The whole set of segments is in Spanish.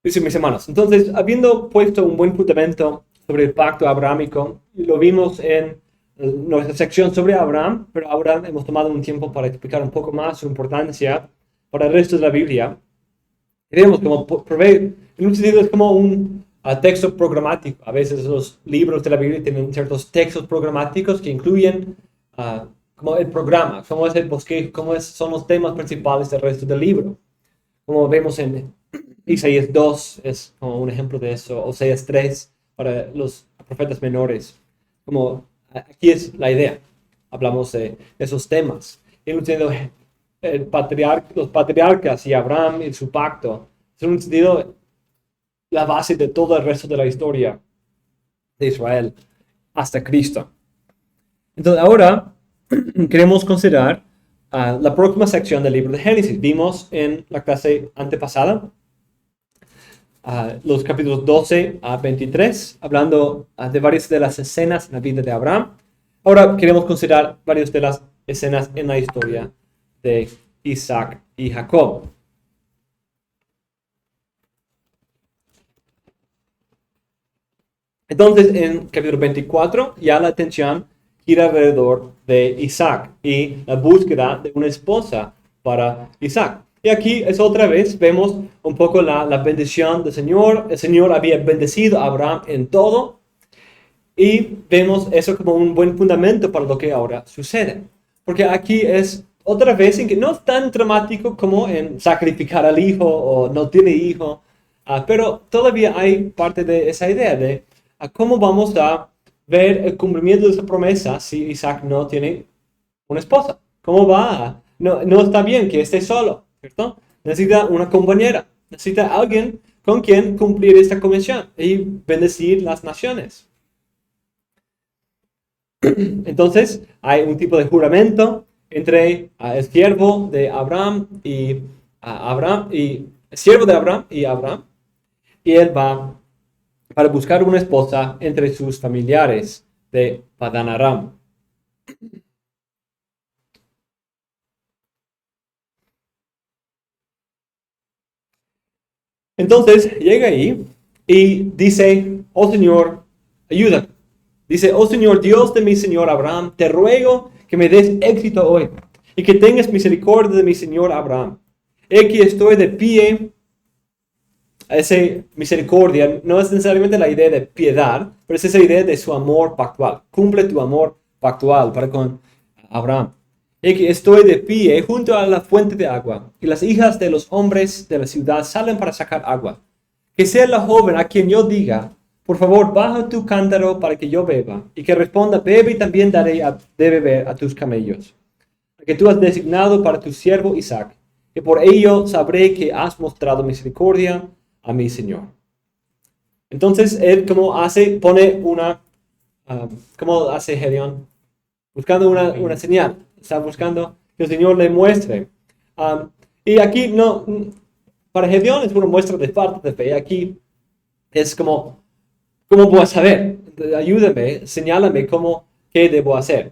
Dice mis hermanos, entonces, habiendo puesto un buen fundamento sobre el pacto abrámico, lo vimos en nuestra sección sobre Abraham, pero ahora hemos tomado un tiempo para explicar un poco más su importancia para el resto de la Biblia. Y vemos como provee, en un sentido es como un texto programático. A veces los libros de la Biblia tienen ciertos textos programáticos que incluyen como el programa, cómo es el bosquejo, son los temas principales del resto del libro. Como vemos en Isaías 2 es como un ejemplo de eso, Oseas 3 para los profetas menores. Como aquí es la idea, hablamos de esos temas. En un sentido, los patriarcas y Abraham y su pacto, en un sentido, la base de todo el resto de la historia de Israel hasta Cristo. Entonces ahora queremos considerar la próxima sección del libro de Génesis. Vimos en la clase antepasada los capítulos 12 a 23, hablando de varias de las escenas en la vida de Abraham. Ahora queremos considerar varias de las escenas en la historia de Isaac y Jacob. Entonces, en capítulo 24, ya la atención gira alrededor de Isaac y la búsqueda de una esposa para Isaac. Y aquí es otra vez, vemos un poco la bendición del Señor. El Señor había bendecido a Abraham en todo. Y vemos eso como un buen fundamento para lo que ahora sucede. Porque aquí es otra vez en que no es tan dramático como en sacrificar al hijo o no tiene hijo. Pero todavía hay parte de esa idea de cómo vamos a ver el cumplimiento de esa promesa si Isaac no tiene una esposa. ¿Cómo va? No está bien que esté solo, ¿cierto? Necesita una compañera, necesita alguien con quien cumplir esta comisión y bendecir las naciones. Entonces, hay un tipo de juramento entre el siervo de Abraham y el siervo de Abraham y Abraham, y él va para buscar una esposa entre sus familiares de Padán Aram. Entonces llega ahí y dice, oh Señor, ayúdame. Dice, oh Señor, Dios de mi Señor Abraham, te ruego que me des éxito hoy y que tengas misericordia de mi Señor Abraham. Aquí estoy de pie. Esa misericordia no es necesariamente la idea de piedad, pero es esa idea de su amor pactual. Cumple tu amor pactual para con Abraham. Y que estoy de pie junto a la fuente de agua, y las hijas de los hombres de la ciudad salen para sacar agua. Que sea la joven a quien yo diga, por favor, baja tu cántaro para que yo beba, y que responda, bebe y también daré de beber a tus camellos, que tú has designado para tu siervo Isaac, que por ello sabré que has mostrado misericordia a mi Señor. Entonces él como hace Gedeón, buscando una señal, está buscando que el Señor le muestre. Y aquí no, para Gedeón es una muestra de falta de fe. Aquí es como, ¿cómo voy a saber? Ayúdame, señálame qué debo hacer.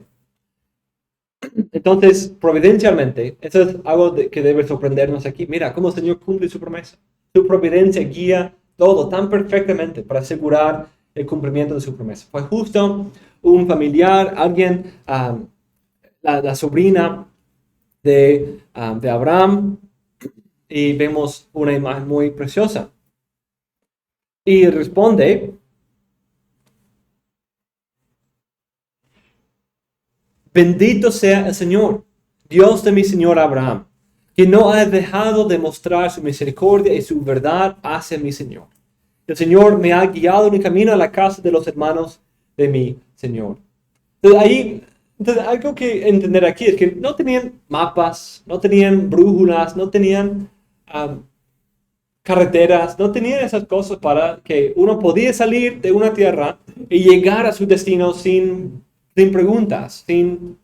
Entonces, providencialmente, eso es algo que debe sorprendernos aquí. Mira cómo el Señor cumple su promesa. Su providencia guía todo tan perfectamente para asegurar el cumplimiento de su promesa. Fue justo un familiar, alguien, la sobrina de Abraham, y vemos una imagen muy preciosa. Y responde, bendito sea el Señor, Dios de mi Señor Abraham, que no ha dejado de mostrar su misericordia y su verdad hacia mi Señor. El Señor me ha guiado en mi camino a la casa de los hermanos de mi Señor. Entonces algo que entender aquí es que no tenían mapas, no tenían brújulas, no tenían carreteras, no tenían esas cosas para que uno podía salir de una tierra y llegar a su destino sin preguntas, sin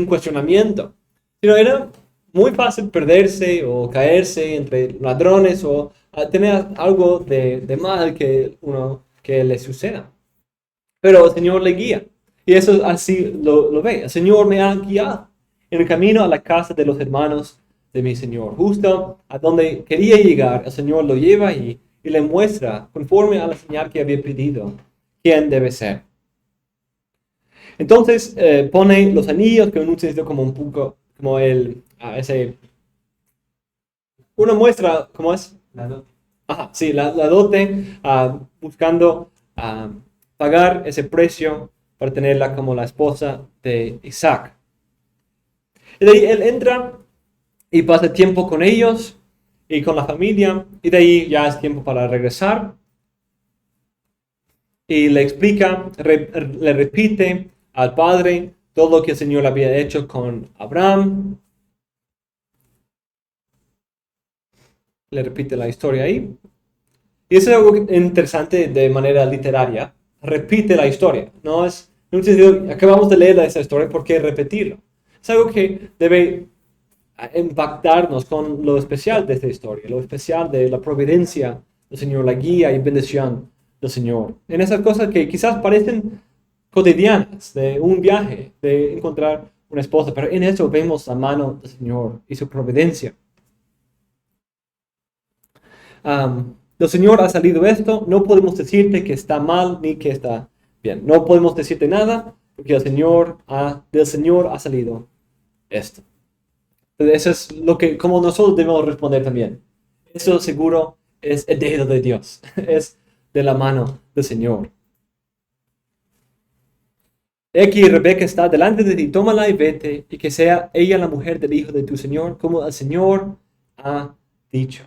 cuestionamiento. Sino era muy fácil perderse o caerse entre ladrones o tener algo de mal que le suceda. Pero el Señor le guía. Y eso así lo ve. El Señor me ha guiado en el camino a la casa de los hermanos de mi Señor. Justo a donde quería llegar, el Señor lo lleva y le muestra, conforme a la señal que había pedido, quién debe ser. Entonces pone los anillos, que en un sentido como un poco, como una muestra, ¿cómo es? La dote. Ajá, sí, la dote, buscando pagar ese precio para tenerla como la esposa de Isaac. Y de ahí él entra y pasa tiempo con ellos y con la familia, y de ahí ya es tiempo para regresar. Y le explica, le repite al padre todo lo que el Señor había hecho con Abraham. Le repite la historia ahí. Y eso es algo interesante de manera literaria. Repite la historia. No es, en un sentido, acabamos de leer esa historia, ¿por qué repetirlo? Es algo que debe impactarnos con lo especial de esta historia, lo especial de la providencia del Señor, la guía y bendición del Señor. En esas cosas que quizás parecen cotidianas, de un viaje, de encontrar una esposa, pero en eso vemos la mano del Señor y su providencia. Del Señor ha salido esto, no podemos decirte que está mal ni que está bien. No podemos decirte nada porque del Señor ha salido esto. Entonces, eso es lo que, como nosotros debemos responder también. Eso seguro es el dedo de Dios, es de la mano del Señor. Aquí Rebeca está delante de ti, tómala y vete, y que sea ella la mujer del hijo de tu Señor, como el Señor ha dicho.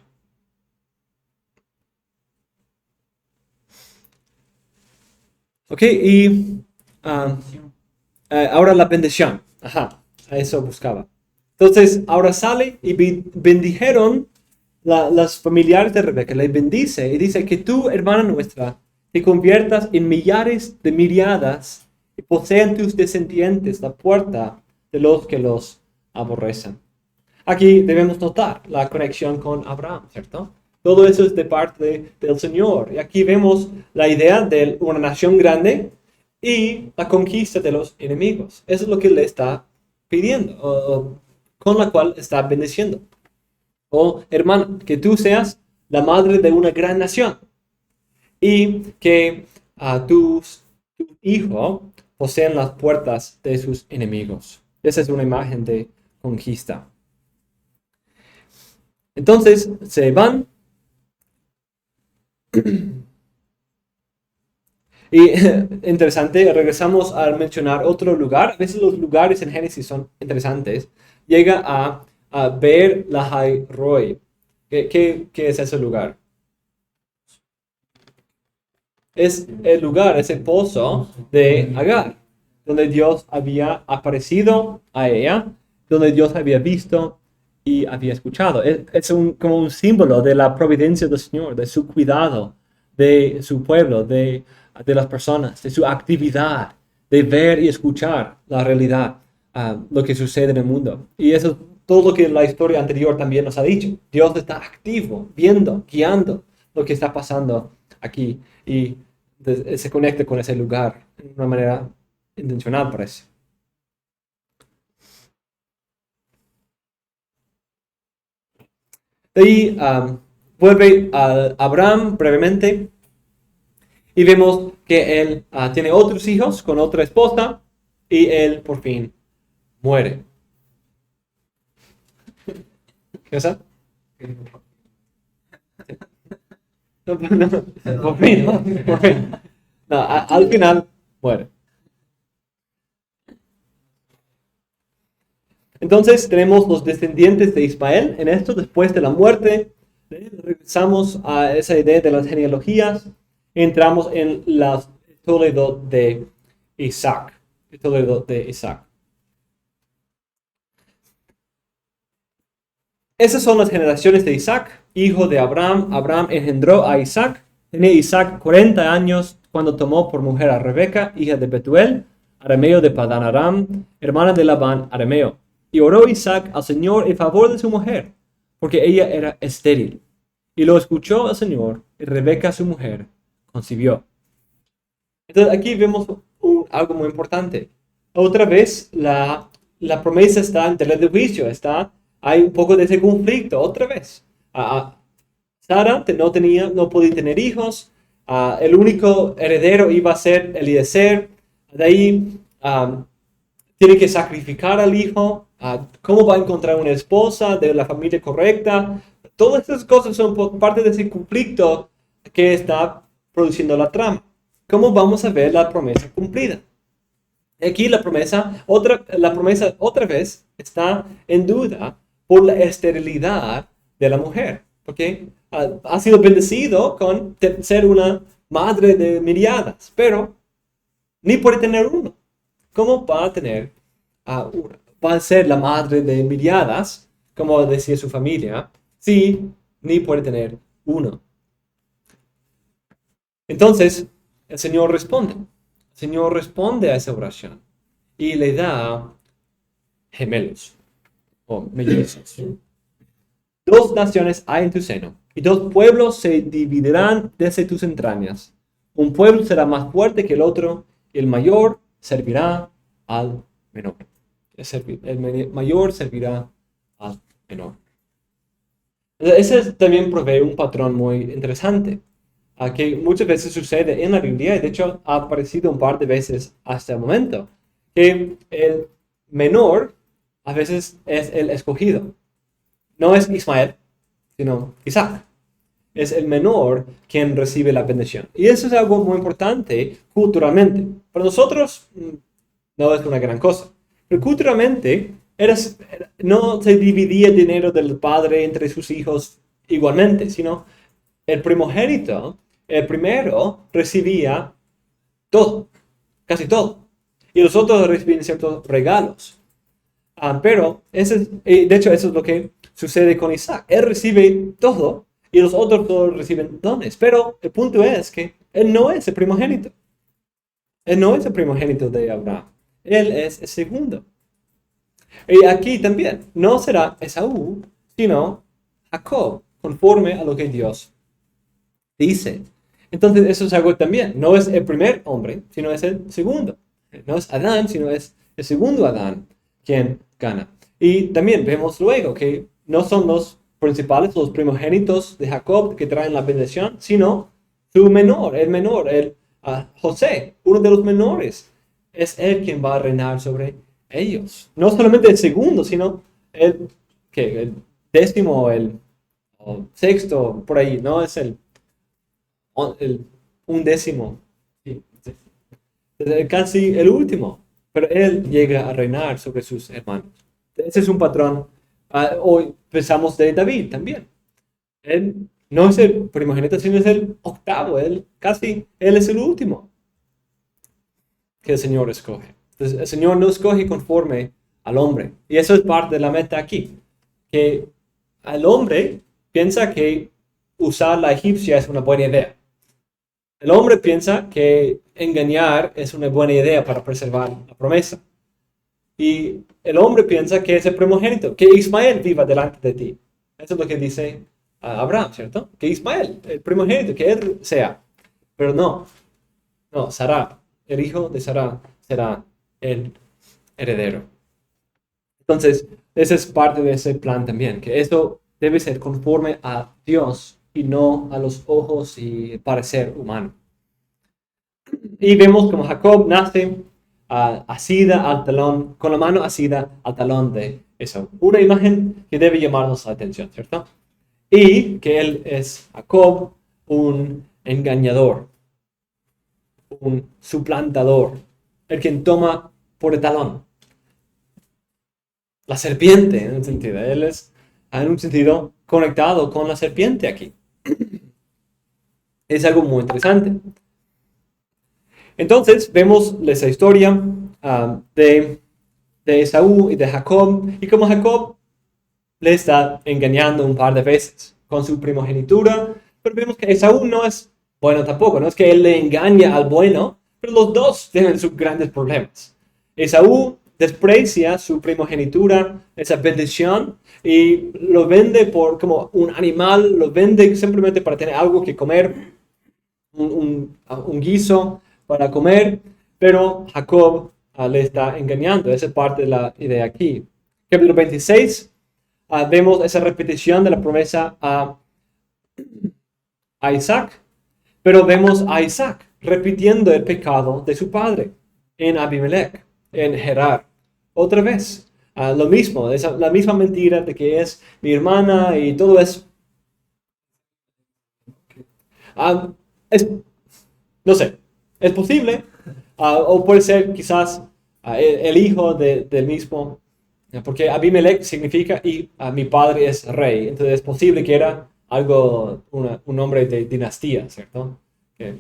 Ok, y ahora la bendición. Ajá, a eso buscaba. Entonces, ahora sale y bendijeron las familiares de Rebeca. Le bendice y dice que tú, hermana nuestra, te conviertas en millares de miriadas y posean tus descendientes la puerta de los que los aborrecen. Aquí debemos notar la conexión con Abraham, ¿cierto? Todo eso es de parte del Señor. Y aquí vemos la idea de una nación grande y la conquista de los enemigos. Eso es lo que le está pidiendo, o con la cual está bendiciendo. Oh, hermano, que tú seas la madre de una gran nación y que tu hijo posean las puertas de sus enemigos. Esa es una imagen de conquista. Entonces se van. Y interesante, regresamos a mencionar otro lugar. A veces los lugares en Génesis son interesantes. Llega a ver Lahai Roi. ¿Qué es ese lugar? Es el lugar, ese pozo de Agar, donde Dios había aparecido a ella, donde Dios había visto y había escuchado. Es como un símbolo de la providencia del Señor, de su cuidado, de su pueblo, de las personas, de su actividad, de ver y escuchar la realidad, lo que sucede en el mundo. Y eso es todo lo que la historia anterior también nos ha dicho. Dios está activo, viendo, guiando lo que está pasando aquí y se conecta con ese lugar de una manera intencional, parece. De ahí vuelve a Abraham brevemente y vemos que él tiene otros hijos con otra esposa y él por fin muere. ¿Qué pasa? No, por fin, por fin. No, al final muere. Entonces tenemos los descendientes de Ismael en esto, después de la muerte. Regresamos a esa idea de las genealogías. Entramos en la Toledo de Isaac. Toledo de Isaac. Esas son las generaciones de Isaac, hijo de Abraham. Abraham engendró a Isaac. Tenía Isaac 40 años cuando tomó por mujer a Rebeca, hija de Betuel, arameo de Padán Aram, hermana de Labán, arameo. Y oró Isaac al Señor en favor de su mujer, porque ella era estéril. Y lo escuchó el Señor, y Rebeca, su mujer, concibió. Entonces aquí vemos algo muy importante. Otra vez la promesa está en tela de juicio, está hay un poco de ese conflicto otra vez. Sara no podía tener hijos. El único heredero iba a ser Eliezer. De ahí tiene que sacrificar al hijo. ¿Cómo va a encontrar una esposa de la familia correcta? Todas estas cosas son parte de ese conflicto que está produciendo la trama. ¿Cómo vamos a ver la promesa cumplida? Aquí la promesa otra vez está en duda por la esterilidad de la mujer. ¿Okay? Ha sido bendecido con ser una madre de miriadas, pero ni puede tener uno. ¿Cómo va a tener va a ser la madre de miriadas, como decía su familia, si ni puede tener uno? Entonces, el Señor responde a esa oración y le da gemelos o mellizos. 2 naciones hay en tu seno, y 2 pueblos se dividirán desde tus entrañas. Un pueblo será más fuerte que el otro, y el mayor servirá al menor. El mayor servirá al menor. Ese también provee un patrón muy interesante, que muchas veces sucede en la Biblia, y de hecho ha aparecido un par de veces hasta el momento, que el menor a veces es el escogido. No es Ismael, sino Isaac. Es el menor quien recibe la bendición. Y eso es algo muy importante culturalmente. Para nosotros no es una gran cosa. Pero culturalmente no se dividía el dinero del padre entre sus hijos igualmente, sino el primogénito, el primero, recibía todo, casi todo. Y los otros recibían ciertos regalos. Pero, de hecho, eso es lo que sucede con Isaac. Él recibe todo y los otros todos reciben dones. Pero el punto es que él no es el primogénito. Él no es el primogénito de Abraham. Él es el segundo. Y aquí también, no será Esaú, sino Jacob, conforme a lo que Dios dice. Entonces, eso es algo también. No es el primer hombre, sino es el segundo. No es Adán, sino es el segundo Adán quien gana. Y también vemos luego que no son los principales, los primogénitos de Jacob que traen la bendición, sino su menor, José, uno de los menores. Es él quien va a reinar sobre ellos. No solamente el segundo, sino el décimo, o sexto, por ahí, no es el undécimo. Sí, casi el último. Pero él llega a reinar sobre sus hermanos. Ese es un patrón. Hoy pensamos de David también. Él no es el primogénito, sino es el octavo. Él es el último que el Señor escoge. Entonces, el Señor no escoge conforme al hombre. Y eso es parte de la meta aquí. Que el hombre piensa que usar la egipcia es una buena idea. El hombre piensa que engañar es una buena idea para preservar la promesa. Y el hombre piensa que es el primogénito, que Ismael viva delante de ti. Eso es lo que dice Abraham, ¿cierto? Que Ismael, el primogénito, que él sea. Pero no, Sara, el hijo de Sara será el heredero. Entonces, esa es parte de ese plan también, que esto debe ser conforme a Dios y no a los ojos y parecer humano. Y vemos como Jacob nace asida al talón, con la mano asida al talón de Esaú. Una imagen que debe llamarnos la atención, ¿cierto? Y que él es, Jacob, un engañador, un suplantador, el quien toma por el talón. La serpiente, en un sentido. Él es, en un sentido, conectado con la serpiente aquí. Es algo muy interesante. Entonces, vemos esa historia de Esaú y de Jacob, y como Jacob le está engañando un par de veces con su primogenitura, pero vemos que Esaú no es bueno tampoco, no es que él le engañe al bueno, pero los dos tienen sus grandes problemas. Esaú desprecia su primogenitura, esa bendición, y lo vende como un animal, lo vende simplemente para tener algo que comer, un guiso para comer, pero Jacob le está engañando. Esa es parte de la idea aquí. Capítulo 26, vemos esa repetición de la promesa a Isaac, pero vemos a Isaac repitiendo el pecado de su padre en Abimelech, en Gerar. Otra vez, lo mismo, la misma mentira de que es mi hermana y todo eso. No sé, es posible, o puede ser quizás el hijo del mismo, porque Abimelech significa y mi padre es rey, entonces es posible que era algo, un nombre de dinastía, ¿cierto? Que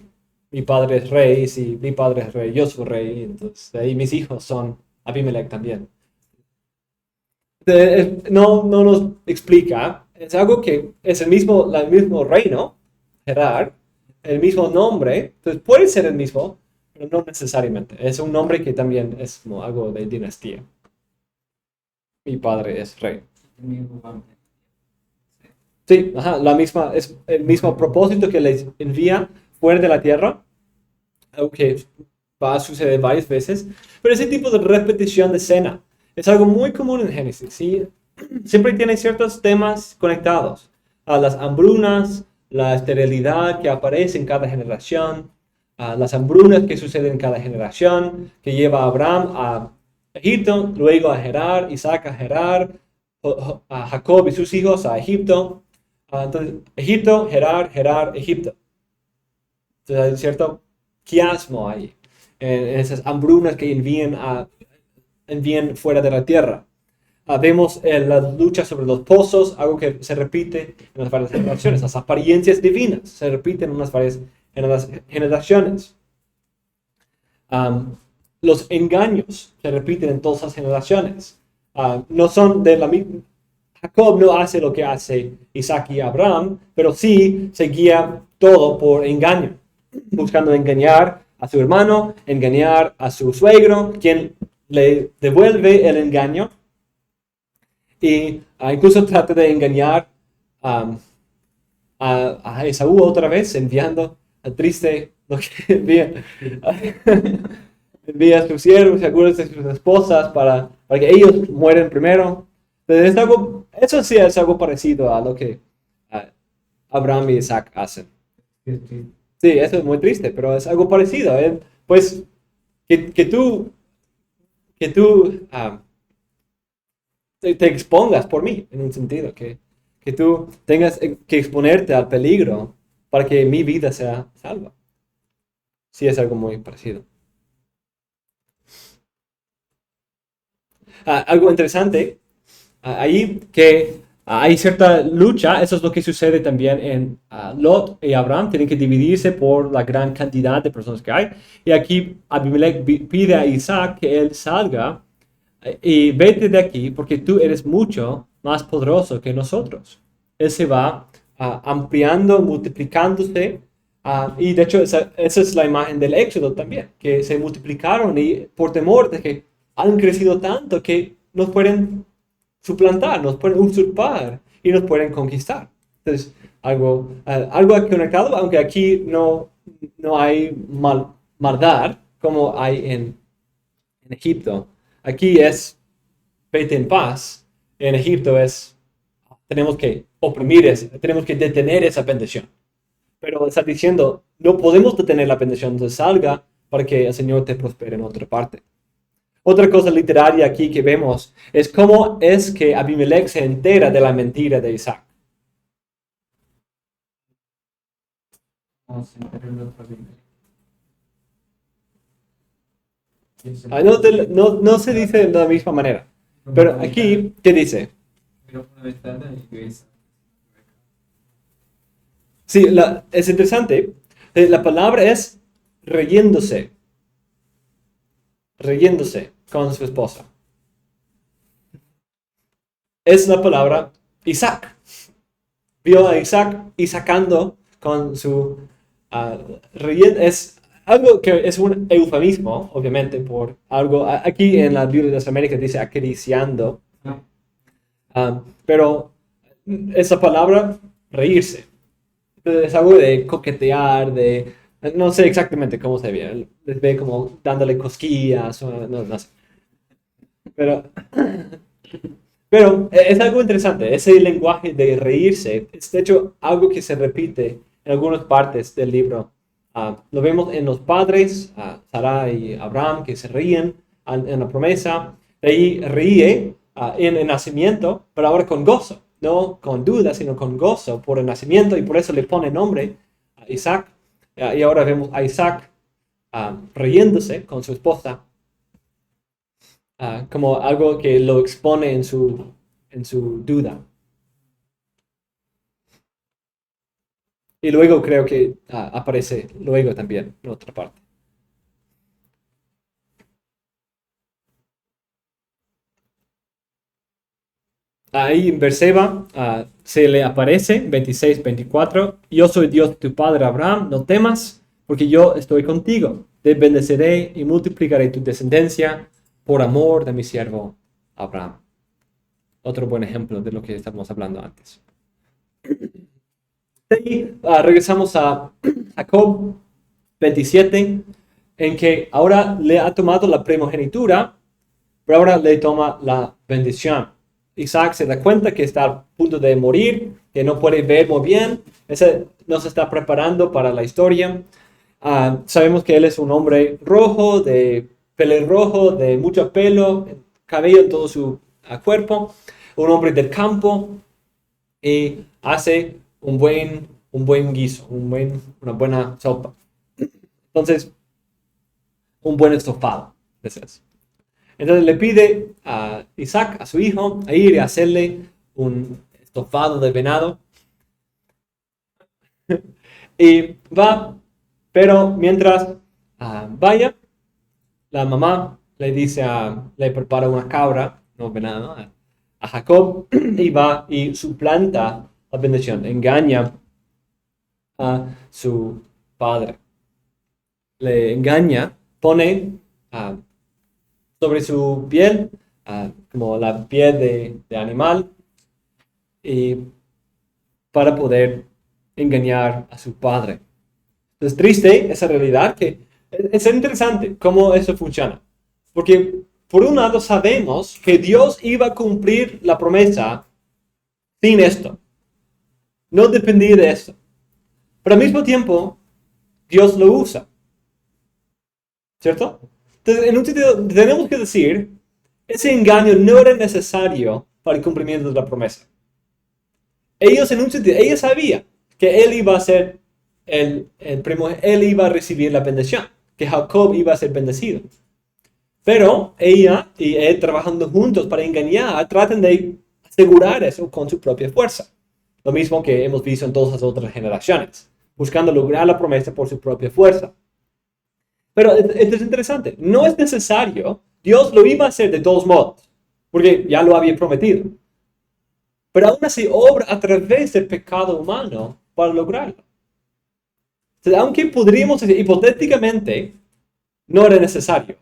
mi padre es rey, si mi padre es rey, yo soy rey, entonces ahí mis hijos son Abimelech también. No nos explica, es algo que es el mismo reino, Gerar, el mismo nombre, entonces puede ser el mismo, pero no necesariamente. Es un nombre que también es como algo de dinastía. Mi padre es rey. Sí, ajá, es el mismo propósito que les envía fuera de la tierra, algo que va a suceder varias veces, pero ese tipo de repetición de escena es algo muy común en Génesis, ¿sí? Siempre tiene ciertos temas conectados a las hambrunas, la esterilidad que aparece en cada generación, a las hambrunas que suceden en cada generación, que lleva a Abraham a Egipto, luego a Gerar, Isaac a Gerar, a Jacob y sus hijos a Egipto. Entonces, Egipto, Gerar, Egipto. Entonces hay cierto quiasmo ahí, en esas hambrunas que envían fuera de la tierra. Vemos la lucha sobre los pozos, algo que se repite en las varias generaciones. Las apariencias divinas se repiten en las generaciones. Los engaños se repiten en todas las generaciones. No son de la misma. Jacob no hace lo que hace Isaac y Abraham, pero sí se guía todo por engaño, buscando engañar a su hermano, engañar a su suegro, quien le devuelve el engaño, y incluso trata de engañar a Esaú otra vez, enviando al triste lo que envía a sus siervos y algunas de sus esposas para que ellos mueren primero. Entonces, eso sí es algo parecido a lo que Abraham y Isaac hacen. Sí, eso es muy triste, pero es algo parecido. Pues que tú te expongas por mí, en un sentido, que tú tengas que exponerte al peligro para que mi vida sea salva. Sí, es algo muy parecido. Algo interesante, ahí que hay cierta lucha, eso es lo que sucede también en Lot y Abraham, tienen que dividirse por la gran cantidad de personas que hay. Y aquí Abimelech pide a Isaac que él salga y vete de aquí porque tú eres mucho más poderoso que nosotros. Él se va ampliando, multiplicándose. Y de hecho esa es la imagen del Éxodo también, que se multiplicaron y por temor de que han crecido tanto que nos pueden suplantar, nos pueden usurpar y nos pueden conquistar. Entonces, algo conectado, aunque aquí no hay maldad como hay en Egipto. Aquí es vete en paz. En Egipto tenemos que tenemos que detener esa bendición. Pero está diciendo, no podemos detener la bendición, entonces salga para que el Señor te prospere en otra parte. Otra cosa literaria aquí que vemos es cómo es que Abimelech se entera de la mentira de Isaac. No se dice de la misma manera. Pero aquí, ¿qué dice? Sí, es interesante. La palabra es riéndose con su esposa. Es la palabra Isaac. Vio a Isaac y sacando con su es algo que es un eufemismo, obviamente, por algo. Aquí en la Biblia de las Américas dice acariciando. Pero esa palabra, reírse, es algo de coquetear, no sé exactamente cómo se ve. Les ve como dándole cosquillas, no sé. Pero Pero es algo interesante, ese lenguaje de reírse es de hecho algo que se repite en algunas partes del libro. Lo vemos en los padres, Sara y Abraham, que se ríen en la promesa. De ahí ríe en el nacimiento, pero ahora con gozo, no con duda, sino con gozo por el nacimiento, y por eso le pone nombre a Isaac. Y ahora vemos a Isaac riéndose con su esposa, como algo que lo expone en su duda. Y luego creo que aparece luego también en otra parte. Ahí en Berseba se le aparece, 26-24, yo soy Dios de tu padre Abraham, no temas, porque yo estoy contigo. Te bendeceré y multiplicaré tu descendencia por amor de mi siervo Abraham. Otro buen ejemplo de lo que estábamos hablando antes. De ahí regresamos a Jacob 27, en que ahora le ha tomado la primogenitura, pero ahora le toma la bendición. Isaac se da cuenta que está a punto de morir, que no puede ver muy bien, ese no se está preparando para la historia. Sabemos que él es un hombre rojo, de pelirrojo, de mucho pelo, cabello en todo su cuerpo, un hombre del campo, y hace un buen guiso, una buena sopa. Entonces, un buen estofado. Entonces le pide a Isaac, a su hijo, a ir a hacerle un estofado de venado. Y va, pero mientras vaya, la mamá le dice le prepara una cabra, no venado, a Jacob, y va y suplanta la bendición, engaña a su padre. Le engaña, pone sobre su piel, como la piel de animal, y para poder engañar a su padre. Es triste esa realidad, que es interesante cómo eso funciona. Porque por un lado sabemos que Dios iba a cumplir la promesa sin esto. No dependía de esto. Pero al mismo tiempo, Dios lo usa. ¿Cierto? Entonces, en un sentido, tenemos que decir, ese engaño no era necesario para el cumplimiento de la promesa. Ellos, en un sentido, ella sabía que él iba a ser el primo, él iba a recibir la bendición, que Jacob iba a ser bendecido. Pero ella y él trabajando juntos para engañar, tratan de asegurar eso con su propia fuerza. Lo mismo que hemos visto en todas las otras generaciones, buscando lograr la promesa por su propia fuerza. Pero esto es interesante, no es necesario, Dios lo iba a hacer de todos modos, porque ya lo había prometido. Pero aún así obra a través del pecado humano para lograrlo. Entonces, aunque podríamos decir, hipotéticamente, no era necesario.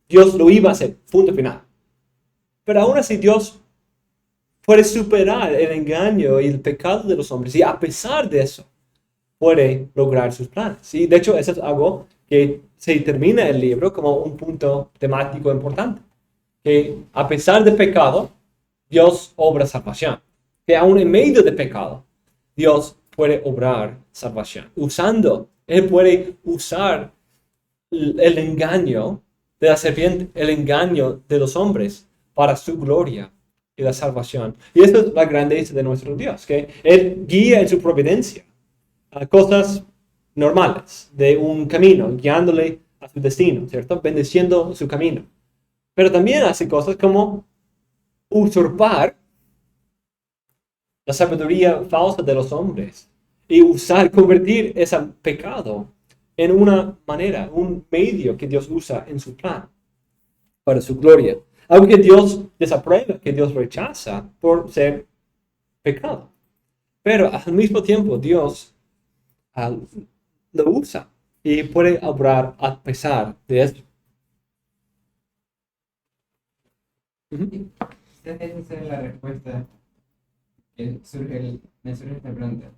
Dios lo iba a hacer, punto final. Pero aún así Dios puede superar el engaño y el pecado de los hombres, y a pesar de eso, puede lograr sus planes. Y de hecho, eso es algo que se termina el libro como un punto temático importante. Que a pesar del pecado, Dios obra salvación. Que aún en medio de pecado, Dios puede obrar salvación. Él puede usar el engaño de la serpiente, el engaño de los hombres para su gloria y la salvación. Y esto es la grandeza de nuestro Dios, que Él guía en su providencia a cosas normales de un camino, guiándole a su destino, ¿cierto? Bendeciendo su camino. Pero también hace cosas como usurpar la sabiduría falsa de los hombres y convertir ese pecado en una manera, un medio que Dios usa en su plan para su gloria. Algo que Dios desaprueba, que Dios rechaza por ser pecado. Pero al mismo tiempo Dios lo usa y puede obrar a pesar de esto. Esa es la respuesta que me surge esta pregunta.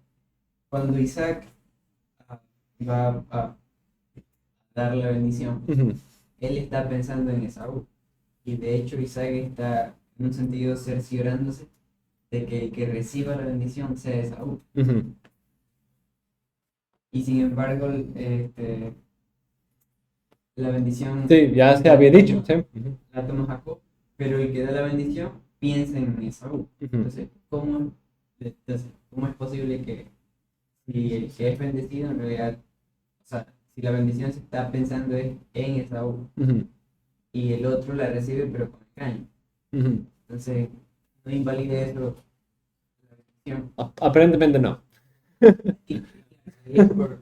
Cuando Isaac va a dar la bendición, él está pensando en Esaú. Y de hecho Isaac está en un sentido cerciorándose de que el que reciba la bendición sea Esaú. Ujú. Y sin embargo, la bendición Sí, ya se había dicho. Sí. Ujú. la toma Jacob, pero el que da la bendición piensa en Esaú. Ujú. Entonces, ¿cómo es posible que si el que es bendecido en realidad, o sea, si la bendición se está pensando en Esaú Ujú. y el otro la recibe pero con engaño? Ujú. Entonces, no invalide eso la bendición. Aparentemente no. Y por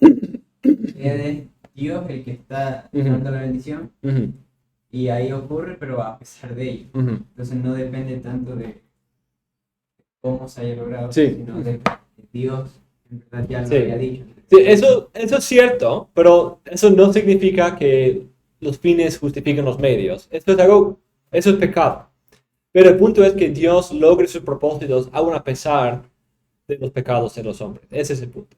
es Dios el que está Ujú. dando la bendición Ujú. y ahí ocurre, pero a pesar de ello. Ujú. Entonces no depende tanto de cómo se haya logrado, Sí. sino de que Dios en verdad ya lo Sí. había dicho. Sí, eso es cierto, pero eso no significa que los fines justifiquen los medios. Eso es pecado. Pero el punto es que Dios logre sus propósitos aun a pesar de los pecados de los hombres. Ese es el punto.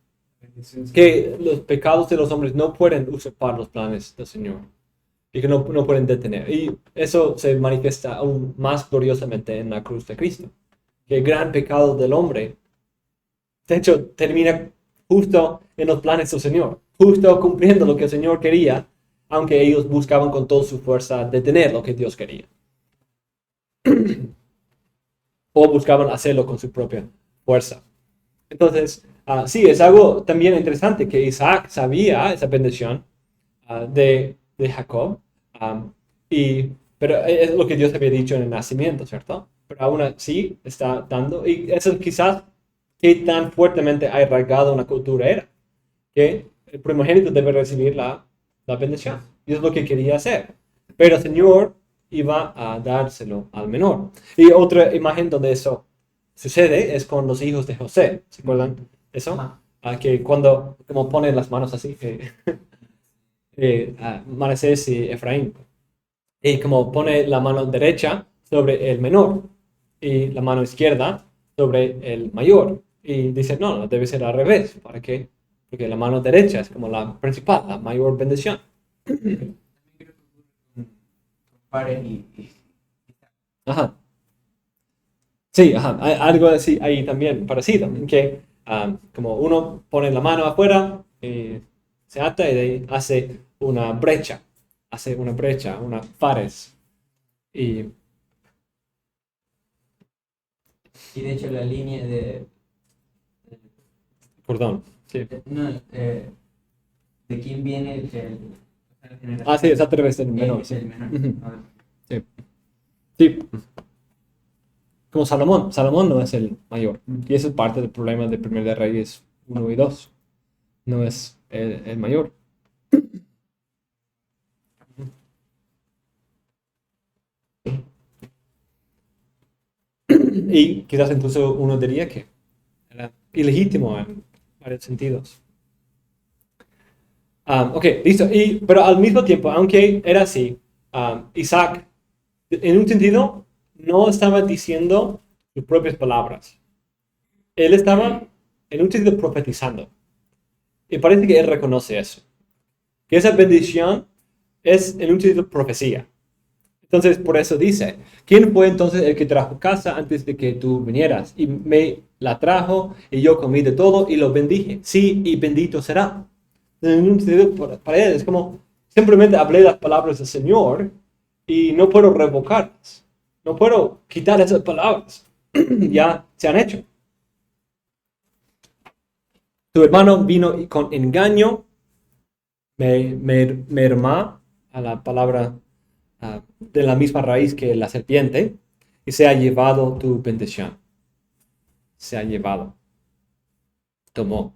Que los pecados de los hombres no pueden usurpar los planes del Señor y que no pueden detener. Y eso se manifiesta aún más gloriosamente en la cruz de Cristo. Que el gran pecado del hombre, de hecho, termina justo en los planes del Señor, justo cumpliendo lo que el Señor quería, aunque ellos buscaban con toda su fuerza detener lo que Dios quería. O buscaban hacerlo con su propia fuerza. Entonces, sí, es algo también interesante que Isaac sabía esa bendición de Jacob, um, pero es lo que Dios había dicho en el nacimiento, ¿cierto? Pero aún así está dando, y eso quizás que tan fuertemente arraigado en la cultura era, que el primogénito debe recibir la bendición, y es lo que quería hacer. Pero el Señor iba a dárselo al menor. Y otra imagen donde eso sucede es con los hijos de José, ¿se acuerdan eso? Ajá. Que cuando, como ponen las manos así, Manasés y Efraín. Y como pone la mano derecha sobre el menor y la mano izquierda sobre el mayor. Y dice, no, debe ser al revés. ¿Para qué? Porque la mano derecha es como la principal, la mayor bendición. También creo que ocurre con pares y Ajá. Sí, ajá. Hay algo así ahí también parecido, en que como uno pone la mano afuera, se ata y de ahí hace una brecha, una pares. Y, de hecho la línea perdón, sí. no, de quién viene la Ah, sí, generación es a través del menor, es sí. el menor. Ujú. Ah, Sí. Sí. Como Salomón. Salomón no es el mayor. Y eso es parte del problema de Primera de Reyes 1 y 2. No es el mayor. Y quizás incluso uno diría que era ilegítimo en varios sentidos. Ok, listo. Pero al mismo tiempo, aunque era así, Isaac, en un sentido, no estaba diciendo sus propias palabras. Él estaba, en un sentido, profetizando. Y parece que él reconoce eso. Que esa bendición es, en un sentido, profecía. Entonces, por eso dice, ¿quién fue entonces el que trajo casa antes de que tú vinieras? Y me la trajo, y yo comí de todo, y lo bendije. Sí, y bendito será. En un sentido, para él es como, simplemente hablé las palabras del Señor, y no puedo revocarlas. No puedo quitar esas palabras. Ya se han hecho. Tu hermano vino con engaño, merma, a la palabra de la misma raíz que la serpiente, y se ha llevado tu bendición. Se ha llevado. Tomó.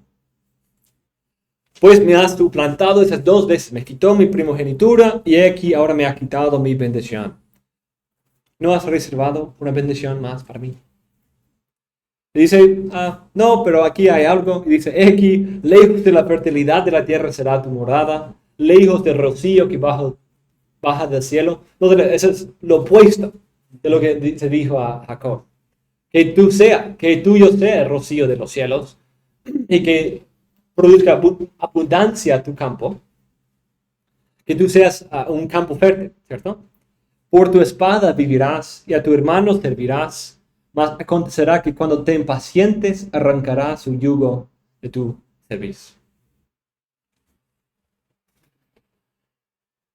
Pues me has tú plantado esas 2 veces, me quitó mi primogenitura y aquí ahora me ha quitado mi bendición. ¿No has reservado una bendición más para mí? Y dice, no, pero aquí hay algo. Y dice, aquí, lejos de la fertilidad de la tierra será tu morada, lejos del rocío que baja del cielo. Entonces, eso es lo opuesto de lo que se dijo a Jacob. Que tuyo sea el rocío de los cielos y que produzca abundancia tu campo, que tú seas un campo fértil, ¿cierto? Por tu espada vivirás y a tu hermano servirás. Mas acontecerá que cuando te impacientes arrancará su yugo de tu servicio.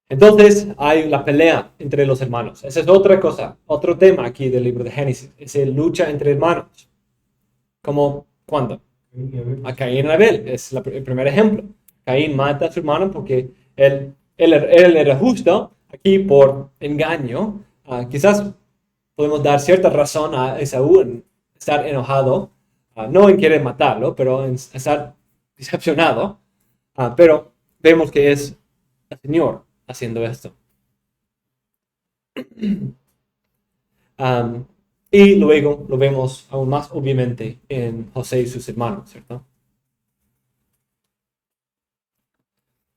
Entonces hay la pelea entre los hermanos. Esa es otra cosa, otro tema aquí del libro de Génesis. Esa lucha entre hermanos. ¿Cómo? ¿Cuándo? A Caín y Abel. Es el primer ejemplo. Caín mata a su hermano porque él era justo. Aquí por engaño. Quizás podemos dar cierta razón a Esaú en estar enojado. No en querer matarlo, pero en estar decepcionado. Pero vemos que es el Señor haciendo esto. Y luego lo vemos aún más obviamente en José y sus hermanos, ¿cierto?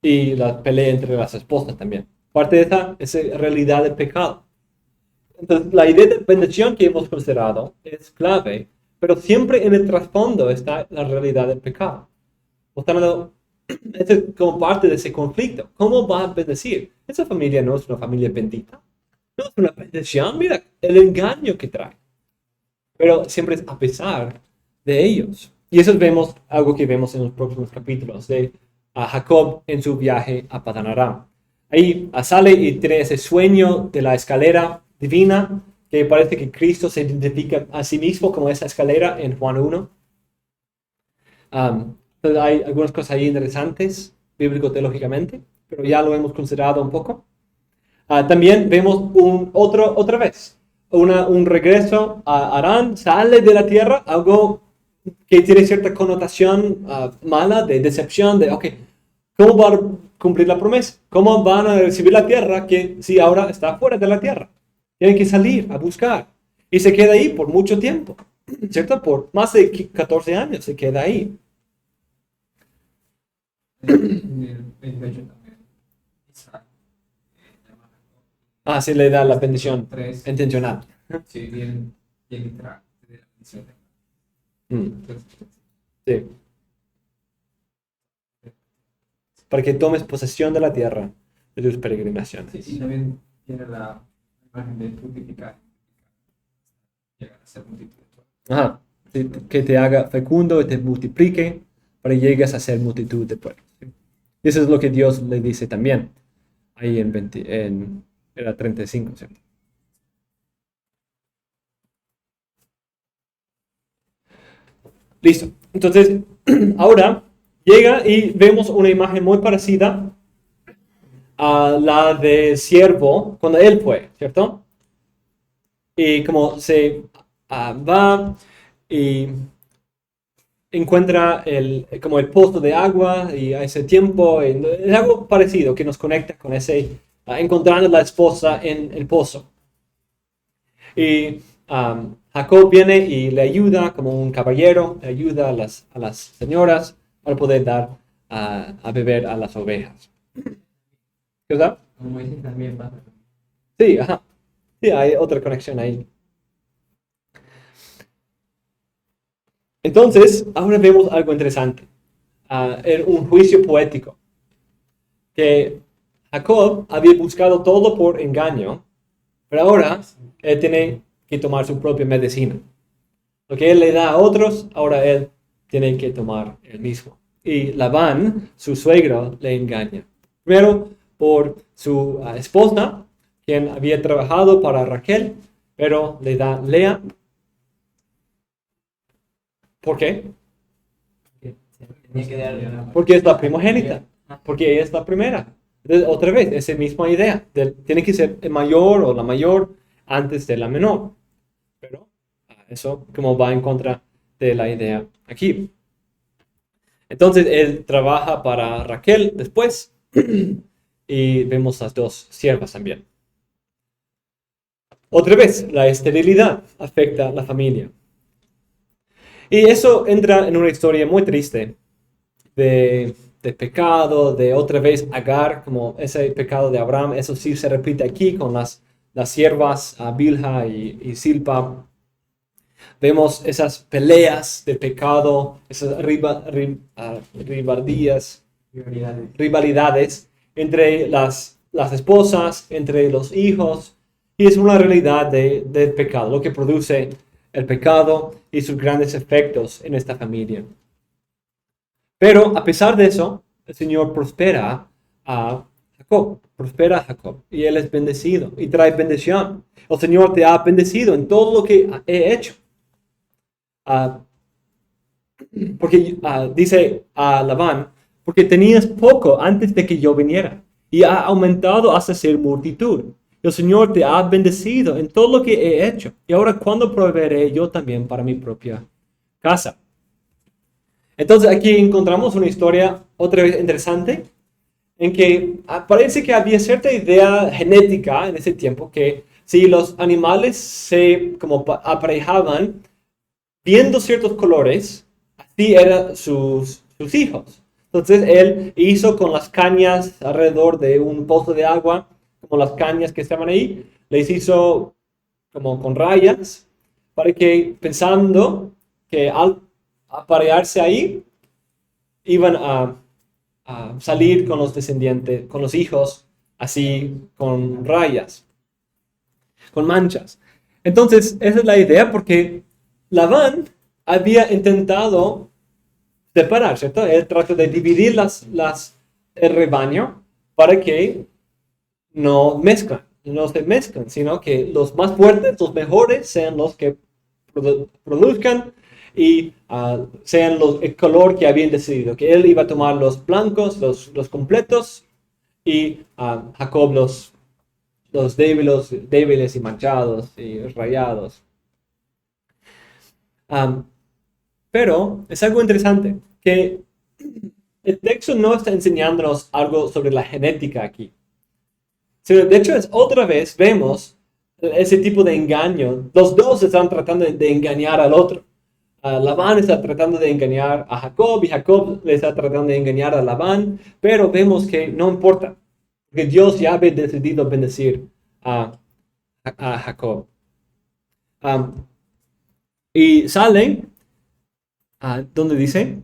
Y la pelea entre las esposas también. Parte de esa realidad del pecado. Entonces, la idea de bendición que hemos considerado es clave, pero siempre en el trasfondo está la realidad del pecado. Por tanto, es como parte de ese conflicto. ¿Cómo va a bendecir? Esa familia no es una familia bendita. No es una bendición. Mira el engaño que trae. Pero siempre es a pesar de ellos. Y eso vemos algo que vemos en los próximos capítulos de Jacob en su viaje a Padán Aram. Ahí sale y tiene ese sueño de la escalera divina, que parece que Cristo se identifica a sí mismo como esa escalera en Juan 1. Entonces hay algunas cosas ahí interesantes, bíblico-teológicamente, pero ya lo hemos considerado un poco. También vemos otra vez un regreso a Arán, sale de la tierra, algo que tiene cierta connotación mala, de decepción, de, ok, ¿cómo van a cumplir la promesa? ¿Cómo van a recibir la tierra que si ahora está fuera de la tierra? Tienen que salir a buscar. Y se queda ahí por mucho tiempo, ¿cierto? Por más de 14 años se queda ahí. Se le da la bendición intencional. Sí, bien literal. Sí. Para que tomes posesión de la tierra de tus peregrinaciones. Sí, y también tiene la imagen de fructificar. Llegar a ser multitud. Ajá. Que te haga fecundo y te multiplique para que llegues a ser multitud de pueblos. Y eso es lo que Dios le dice también. Ahí era 35, ¿cierto? Listo. Entonces, ahora llega y vemos una imagen muy parecida a la del siervo cuando él fue, ¿cierto? Y como se va y encuentra como el pozo de agua y a ese tiempo, es algo parecido que nos conecta con ese, encontrando la esposa en el pozo. Y Jacob viene y le ayuda como un caballero, le ayuda a las señoras para poder dar a beber a las ovejas. ¿Qué cosa? Como dices también pasa. Sí, ajá. Sí, hay otra conexión ahí. Entonces, ahora vemos algo interesante. Un juicio poético. Que Jacob había buscado todo por engaño, pero ahora él tiene que tomar su propia medicina. Lo que él le da a otros, ahora él tiene que tomar el mismo. Y Labán, su suegro, le engaña. Primero por su esposa, quien había trabajado para Raquel, pero le da Lea. ¿Por qué? Porque es la primogénita. Porque ella es la primera. Entonces, otra vez, esa misma idea. Tiene que ser el mayor o la mayor antes de la menor. Pero eso como va en contra de la idea aquí. Entonces, él trabaja para Raquel después. Y vemos las dos siervas también. Otra vez, la esterilidad afecta a la familia. Y eso entra en una historia muy triste de pecado, de otra vez Agar, como ese pecado de Abraham. Eso sí se repite aquí con las siervas Bilha y Silpa. Vemos esas peleas de pecado, esas rivalidades entre las esposas, entre los hijos. Y es una realidad del pecado, lo que produce el pecado y sus grandes efectos en esta familia. Pero a pesar de eso, el Señor prospera a Jacob, y él es bendecido y trae bendición. El Señor te ha bendecido en todo lo que he hecho. Porque dice a Labán, porque tenías poco antes de que yo viniera, y ha aumentado hasta ser multitud. El Señor te ha bendecido en todo lo que he hecho, y ahora cuándo proveeré yo también para mi propia casa. Entonces aquí encontramos una historia otra vez interesante, en que parece que había cierta idea genética en ese tiempo, que si los animales se como aparejaban viendo ciertos colores, así eran sus hijos. Entonces él hizo con las cañas alrededor de un pozo de agua, como las cañas que estaban ahí, les hizo como con rayas, para que pensando que al aparearse ahí, iban a salir con los descendientes, con los hijos, así con rayas, con manchas. Entonces, esa es la idea, porque Labán había intentado separar, ¿cierto? Él trató de dividir el rebaño para que no se mezclan, sino que los más fuertes, los mejores, sean los que produzcan y sean el color que habían decidido, que él iba a tomar los blancos, los completos, y Jacob los débiles y manchados y rayados. Pero es algo interesante, que el texto no está enseñándonos algo sobre la genética aquí. Sino, de hecho, otra vez vemos ese tipo de engaño. Los dos están tratando de engañar al otro. Labán está tratando de engañar a Jacob y Jacob le está tratando de engañar a Labán, pero vemos que no importa, porque Dios ya había decidido bendecir a Jacob. Y salen, ¿dónde dice?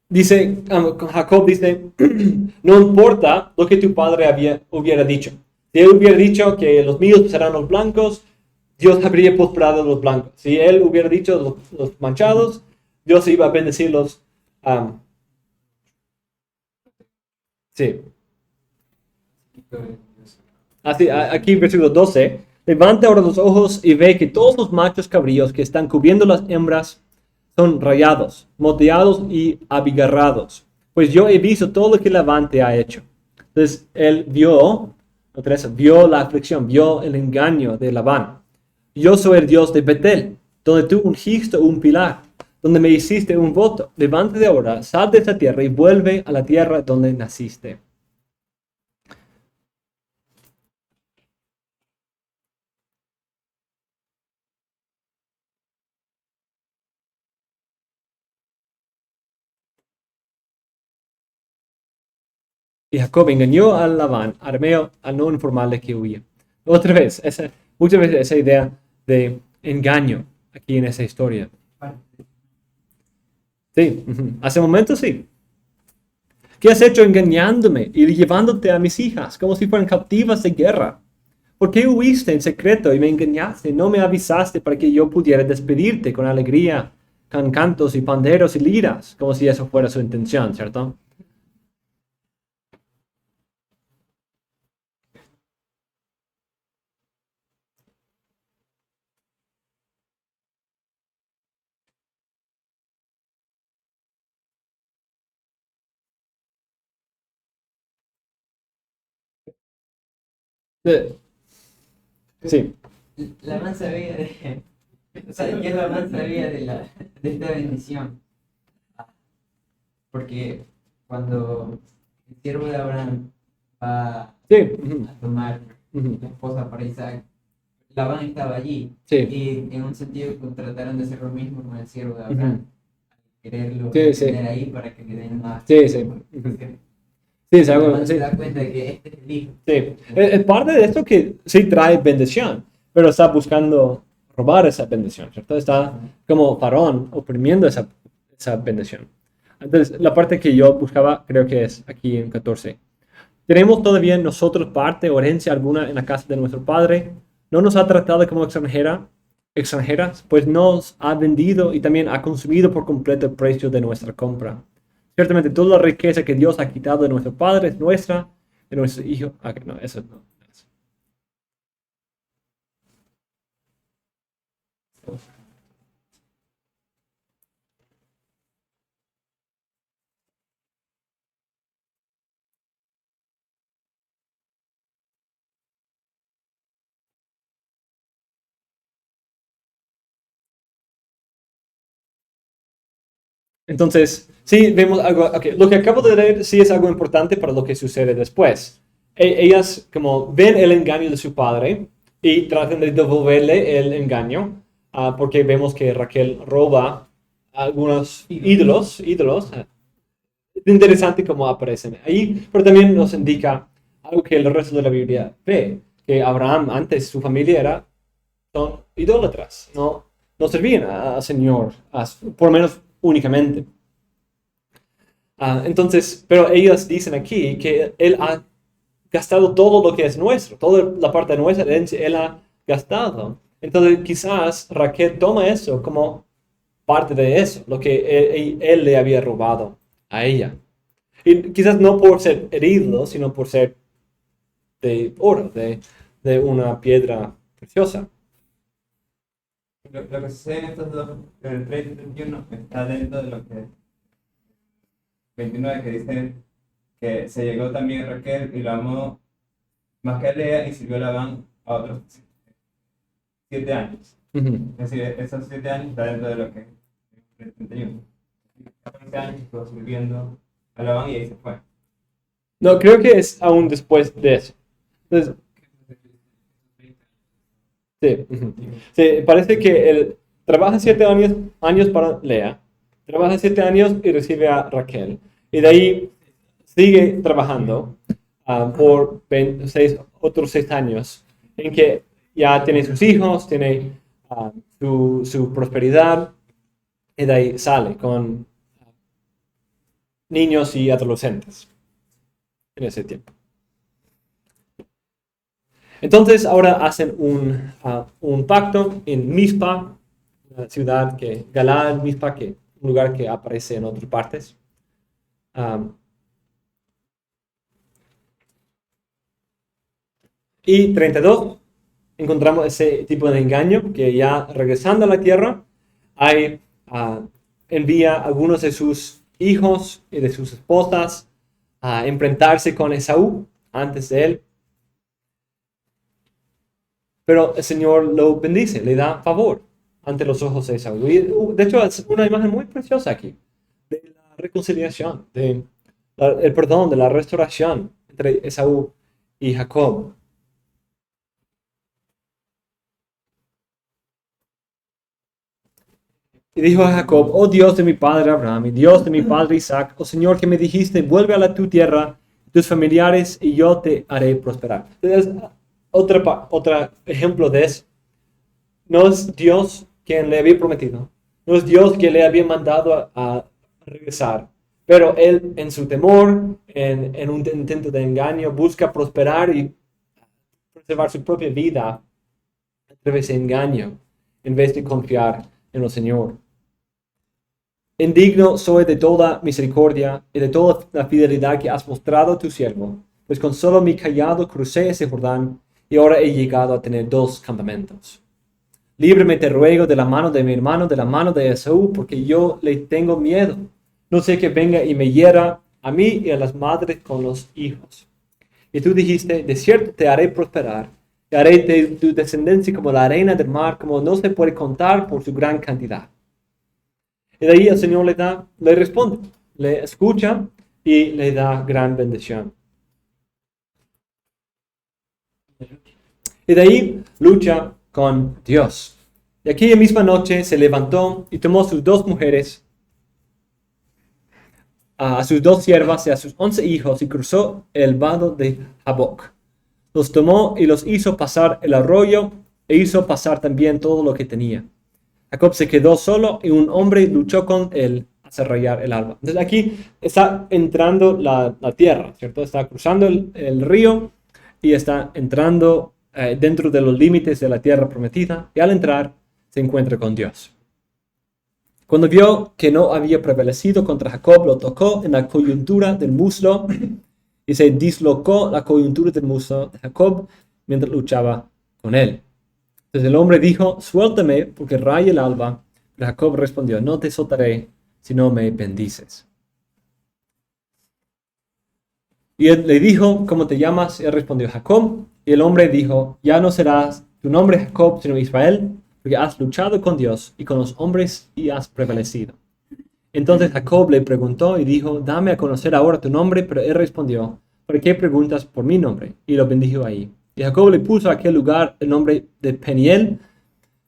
Dice, Jacob dice, no importa lo que tu padre hubiera dicho. Si él hubiera dicho que los míos serán los blancos, Dios habría prosperado los blancos. Si él hubiera dicho los manchados, Dios iba a bendecirlos. Sí. Así, aquí versículo 12. Levanta ahora los ojos y ve que todos los machos cabríos que están cubriendo las hembras son rayados, moteados y abigarrados. Pues yo he visto todo lo que Labán te ha hecho. Entonces él vio la aflicción, vio el engaño de Labán. Yo soy el Dios de Betel, donde tú ungiste un pilar, donde me hiciste un voto. Levántate ahora, sal de esta tierra y vuelve a la tierra donde naciste. Y Jacob engañó a Labán, arameo, al no informarle que huía. Otra vez, muchas veces esa idea de engaño aquí en esa historia. Sí, hace momentos sí. ¿Qué has hecho engañándome y llevándote a mis hijas como si fueran cautivas de guerra? ¿Por qué huiste en secreto y me engañaste? No me avisaste para que yo pudiera despedirte con alegría, con cantos y panderos y liras, como si eso fuera su intención, ¿cierto? Sí. Labán sabía de. O sea, ya Labán sabía de esta bendición. Porque cuando el siervo de Abraham va Sí. a tomar la esposa para Isaac, Labán estaba allí. Sí. Y en un sentido trataron de hacer lo mismo con el siervo de Abraham. Quererlo Sí. tener ahí para que le den más. Sí. Sí, Se da cuenta de que este es el hijo. Sí, es parte de esto que sí trae bendición, pero está buscando robar esa bendición, ¿cierto? Está como Faraón oprimiendo esa bendición. Entonces, la parte que yo buscaba creo que es aquí en 14. ¿Tenemos todavía nosotros parte o herencia alguna en la casa de nuestro padre? ¿No nos ha tratado como extranjeras? Pues nos ha vendido y también ha consumido por completo el precio de nuestra compra. Ciertamente toda la riqueza que Dios ha quitado de nuestro padre es nuestra, de nuestro hijo. Ah, no, eso no. Entonces, sí, vemos algo, ok, lo que acabo de leer sí es algo importante para lo que sucede después. Ellas como ven el engaño de su padre y tratan de devolverle el engaño, porque vemos que Raquel roba algunos ídolos. Es interesante cómo aparecen ahí, pero también nos indica algo que el resto de la Biblia ve, que Abraham antes su familia son idólatras, no servían al Señor, por lo menos únicamente. Entonces, pero ellos dicen aquí que él ha gastado todo lo que es nuestro, toda la parte de nuestra herencia, él ha gastado. Entonces, quizás Raquel toma eso como parte de eso, lo que él le había robado a ella. Y quizás no por ser herido, sino por ser de oro, de una piedra preciosa. Lo que sucede en estos dos, en el 30 y 31, está dentro de lo que 29, que dice que se llegó también Raquel y lo amó más que a Lea y sirvió a Labán a otros 7 años. Ujú. Es decir, esos 7 años está dentro de lo que el 31. 14 años estuvo sirviendo a Labán y ahí se fue. No, creo que es aún después de eso. Entonces, sí, ujú. Sí, parece que él trabaja 7 años para Lea, trabaja 7 años y recibe a Raquel. Y de ahí sigue trabajando por otros 6 años, en que ya tiene sus hijos, tiene su prosperidad, y de ahí sale con niños y adolescentes en ese tiempo. Entonces ahora hacen un pacto en Mizpa, una ciudad que, Galaad, Mizpa, que un lugar que aparece en otras partes. Y 32, encontramos ese tipo de engaño que ya regresando a la tierra, envía a algunos de sus hijos y de sus esposas a enfrentarse con Esaú antes de él. Pero el Señor lo bendice, le da favor ante los ojos de Esaú. Y, de hecho, es una imagen muy preciosa aquí de la reconciliación, el perdón, de la restauración entre Esaú y Jacob. Y dijo a Jacob: oh Dios de mi padre Abraham y Dios de mi padre Isaac, oh Señor, que me dijiste: vuelve a tu tierra, tus familiares, y yo te haré prosperar. Entonces, otro ejemplo de eso. No es Dios quien le había prometido, no es Dios quien le había mandado a regresar, pero él en su temor, en un intento de engaño, busca prosperar y preservar su propia vida a través de engaño, en vez de confiar en el Señor. Indigno soy de toda misericordia y de toda la fidelidad que has mostrado a tu siervo, pues con solo mi cayado crucé ese Jordán y ahora he llegado a tener 2 campamentos. Líbrame, te ruego, de la mano de mi hermano, de la mano de Esaú, porque yo le tengo miedo. No sé que venga y me hiera a mí y a las madres con los hijos. Y tú dijiste: de cierto te haré prosperar, y haré de tu descendencia como la arena del mar, como no se puede contar por su gran cantidad. Y de ahí el Señor le responde, le escucha y le da gran bendición. Y de ahí lucha con Dios. Y aquella misma noche se levantó y tomó sus 2 mujeres, a sus 2 siervas y a sus 11 hijos, y cruzó el vado de Jaboc. Los tomó y los hizo pasar el arroyo, e hizo pasar también todo lo que tenía. Jacob se quedó solo, y un hombre luchó con él hace rayar el alba. Entonces aquí está entrando la tierra, ¿cierto? Está cruzando el río y está entrando dentro de los límites de la tierra prometida, y al entrar se encuentra con Dios. Cuando vio que no había prevalecido contra Jacob, lo tocó en la coyuntura del muslo y se dislocó la coyuntura del muslo de Jacob mientras luchaba con él. Entonces el hombre dijo: suéltame porque raya el alba. Pero Jacob respondió: no te soltaré si no me bendices. Y él le dijo: ¿cómo te llamas? Y él respondió: Jacob. Y el hombre dijo: ya no serás tu nombre Jacob, sino Israel, porque has luchado con Dios y con los hombres y has prevalecido. Entonces Jacob le preguntó y dijo: dame a conocer ahora tu nombre. Pero él respondió: ¿por qué preguntas por mi nombre? Y lo bendijo ahí. Y Jacob le puso a aquel lugar el nombre de Peniel,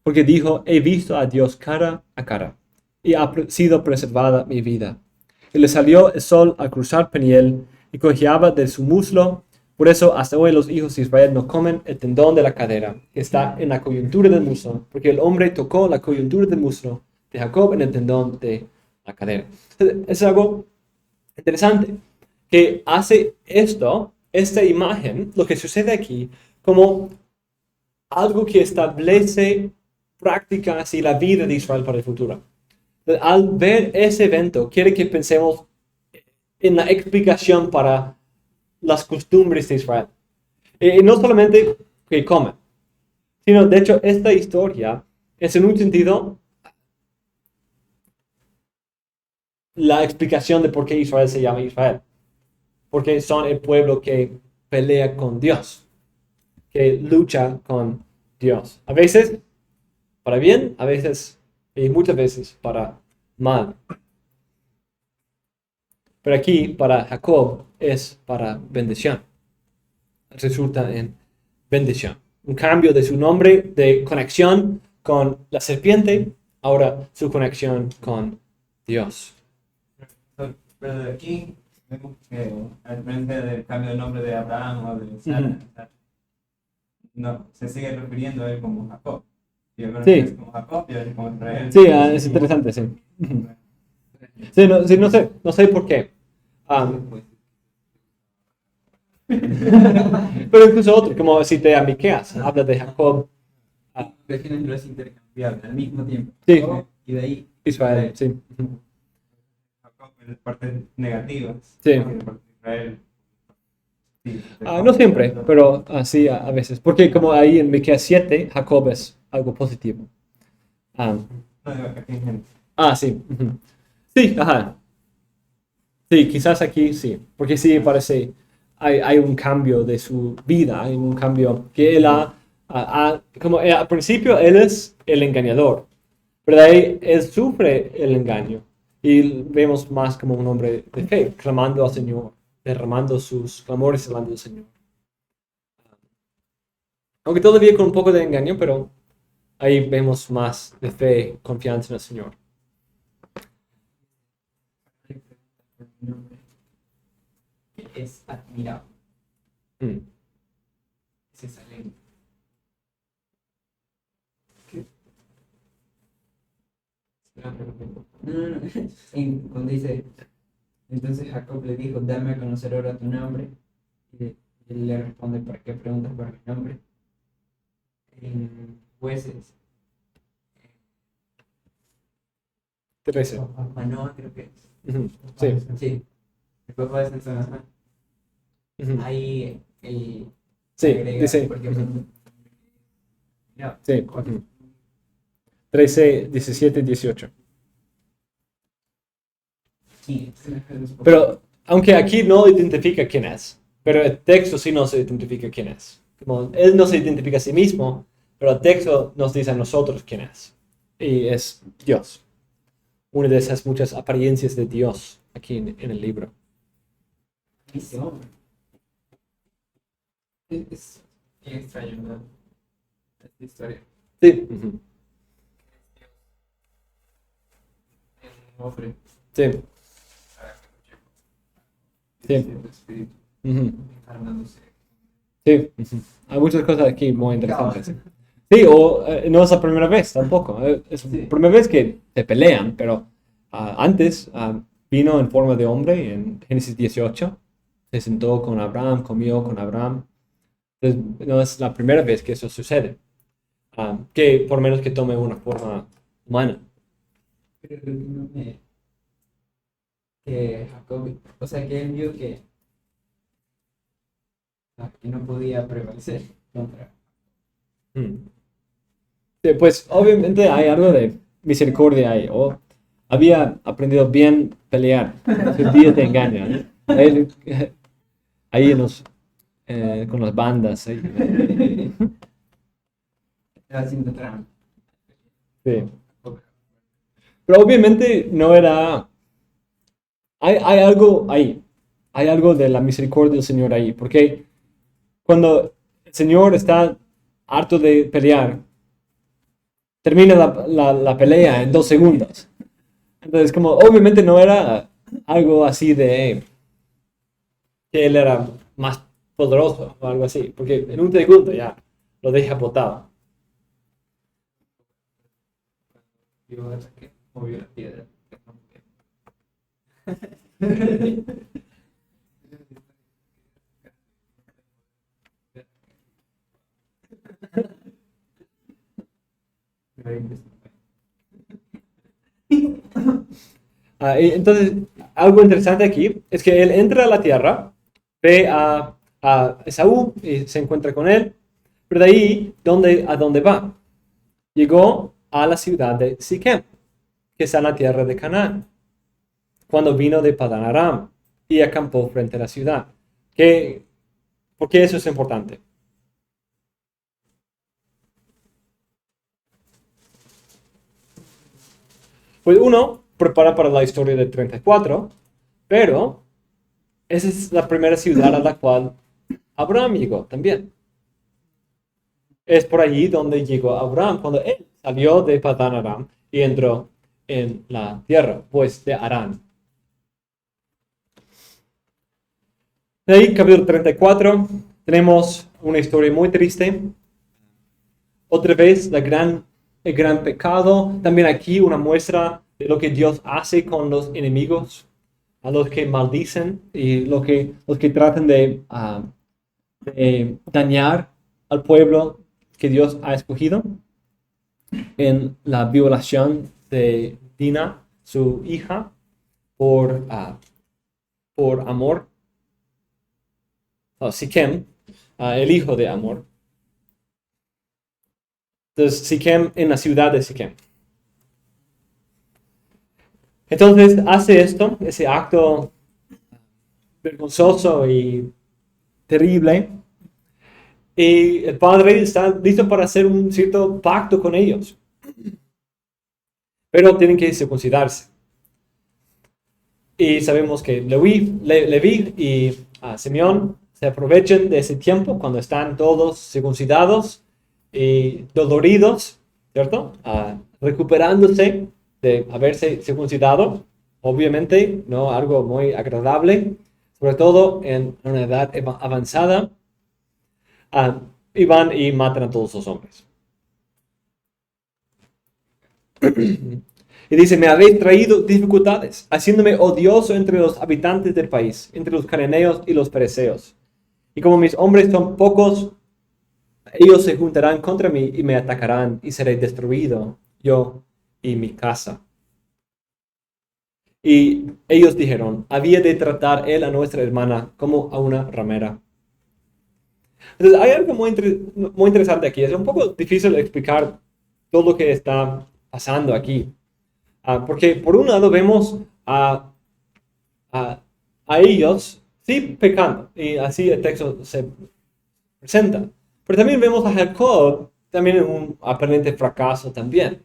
porque dijo: he visto a Dios cara a cara, y ha sido preservada mi vida. Y le salió el sol al cruzar Peniel, y cojeaba de su muslo. Por eso hasta hoy los hijos de Israel no comen el tendón de la cadera, que está en la coyuntura del muslo, porque el hombre tocó la coyuntura del muslo de Jacob en el tendón de la cadera. Es algo interesante, que hace esta imagen, lo que sucede aquí, como algo que establece prácticas y la vida de Israel para el futuro. Al ver ese evento, quiere que pensemos en la explicación para las costumbres de Israel. Y no solamente que comen, sino de hecho esta historia es en un sentido la explicación de por qué Israel se llama Israel. Porque son el pueblo que pelea con Dios, que lucha con Dios. A veces para bien, a veces y muchas veces para mal. Pero aquí para Jacob es para bendición. Resulta en bendición. Un cambio de su nombre de conexión con la serpiente, ahora su conexión con Dios. Pero de aquí vemos que, a diferencia del cambio de nombre de Abraham o de Sara, no, se sigue refiriendo a él como Jacob. Y ahora Sí. es como Jacob y ahora es como Israel. Sí, es interesante, sí. Sí, no sé por qué. Pero incluso otro, como si te Miqueas, habla de Jacob. Definen los intercambiables al mismo tiempo. Sí. Y de ahí Israel, sí. Jacob es parte negativa. Sí. Y parte de Israel. Sí, No siempre, pero sí a veces. Porque como ahí en Miqueas 7, Jacob es algo positivo. No, digo, aquí hay gente. Sí. Sí, ajá. Sí, quizás aquí sí. Porque sí parece, hay un cambio de su vida, hay un cambio que él como al principio él es el engañador, pero de ahí él sufre el engaño y vemos más como un hombre de fe, clamando al Señor, derramando sus clamores delante del Señor. Aunque todavía con un poco de engaño, pero ahí vemos más de fe, confianza en el Señor. Es admirable. Mm. Es esa lengua. No. Cuando dice, entonces Jacob le dijo: dame a conocer ahora tu nombre. Y él le responde: ¿para qué preguntas por mi nombre? En Jueces 13. Manoah, creo que es. Ujú. Sí. Sí. Después puedes mencionar. Ujú. Ahí el. Sí, agrega, dice. porque, Ujú. no, Sí. Ujú. 13, 17, 18. sí. Pero aunque aquí no identifica quién es, pero el texto sí nos identifica quién es. Como él no se identifica a sí mismo, pero el texto nos dice a nosotros quién es. Y es Dios. Una de esas muchas apariencias de Dios aquí en el libro. Ese hombre. Es bien extraño, ¿no? Esta historia. Sí. Ujú. Un hombre. Sí. Sí. El espíritu Ujú. encarnándose. Sí. Ujú. Hay muchas cosas aquí muy interesantes. Sí, o no es la primera vez tampoco. Es la Sí. primera vez que se pelean, pero antes vino en forma de hombre en Génesis 18. Se sentó con Abraham, comió con Abraham. Entonces, no es la primera vez que eso sucede. Que por menos que tome una forma humana. Pero lo que no me... Que Jacob, o sea, que él vio que no podía prevalecer contra... Mm. Sí, pues obviamente hay algo de misericordia ahí. Había aprendido bien pelear. Sus días de engaño, ¿no? Ahí con las bandas. Ahí. Estaba haciendo trampa. Sí. Pero obviamente no era... Hay algo ahí. Hay algo de la misericordia del Señor ahí. Porque cuando el Señor está harto de pelear, termina la pelea en 2 segundos. Entonces, como obviamente no era algo así de que él era más poderoso o algo así. Porque en un segundo ya lo deja botado. Yo hasta que movió la piedra. Entonces, algo interesante aquí es que él entra a la tierra, ve a Esaú y se encuentra con él, pero de ahí, ¿a dónde va? Llegó a la ciudad de Siquem, que está en la tierra de Canaán, cuando vino de Padán Aram y acampó frente a la ciudad. ¿Por qué eso es importante? Pues uno prepara para la historia del 34, pero esa es la primera ciudad a la cual Abraham llegó también. Es por allí donde llegó Abraham, cuando él salió de Padán Aram y entró en la tierra, pues de Harán. De ahí, capítulo 34, tenemos una historia muy triste. Otra vez, el gran pecado. También aquí una muestra de lo que Dios hace con los enemigos, a los que maldicen y los que tratan de dañar al pueblo que Dios ha escogido. En la violación de Dina, su hija, por Amor. Siquem, el hijo de Amor. Entonces, Siquem en la ciudad de Siquem. Entonces, hace ese acto vergonzoso y terrible. Y el padre está listo para hacer un cierto pacto con ellos. Pero tienen que circuncidarse. Y sabemos que Leví y Simeón se aprovechan de ese tiempo cuando están todos circuncidados y doloridos, ¿cierto? Recuperándose de haberse circuncidado. Obviamente, no algo muy agradable, sobre todo en una edad avanzada. Y van y matan a todos los hombres. Y dice, me habéis traído dificultades, haciéndome odioso entre los habitantes del país, entre los cananeos y los fereceos. Y como mis hombres son pocos, ellos se juntarán contra mí y me atacarán, y seré destruido, yo y mi casa. Y ellos dijeron, había de tratar él a nuestra hermana como a una ramera. Entonces, hay algo muy interesante aquí. Es un poco difícil explicar todo lo que está pasando aquí. Porque por un lado vemos a ellos, sí, pecando. Y así el texto se presenta. Pero también vemos a Jacob, también en un aparente fracaso también.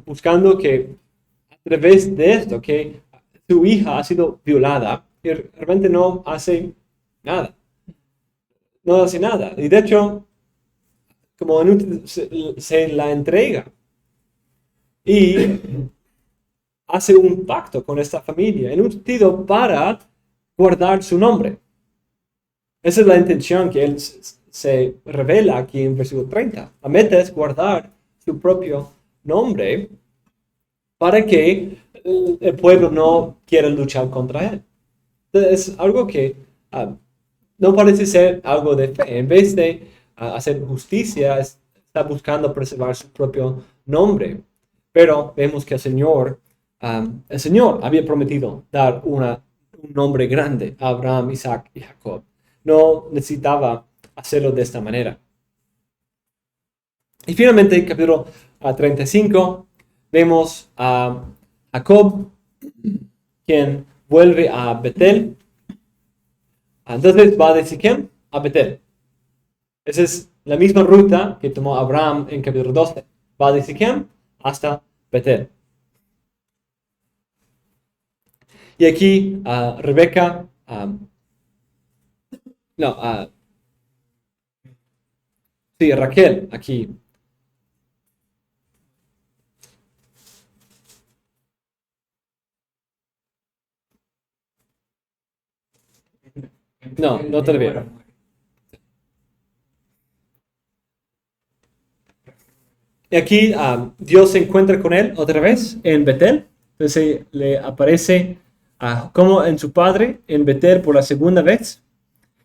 Buscando que a través de esto, que su hija ha sido violada y realmente no hace nada. No hace nada. Y de hecho, como se la entrega. Y hace un pacto con esta familia, en un sentido para guardar su nombre. Esa es la intención que él se revela aquí en versículo 30. La meta es guardar su propio nombre para que el pueblo no quiere luchar contra él. Entonces, es algo que no parece ser algo de fe. En vez de hacer justicia, está buscando preservar su propio nombre. Pero vemos que el Señor había prometido dar un nombre grande a Abraham, Isaac y Jacob. No necesitaba hacerlo de esta manera. Y finalmente, capítulo 35, vemos a Jacob, quien vuelve a Betel. Entonces va de Siquem a Betel. Esa es la misma ruta que tomó Abraham en capítulo 12. Va de Siquem hasta Betel. Y aquí Rebeca, Raquel, aquí. No te olvides. Y aquí Dios se encuentra con él otra vez en Betel. Entonces le aparece como en su padre en Betel por la segunda vez.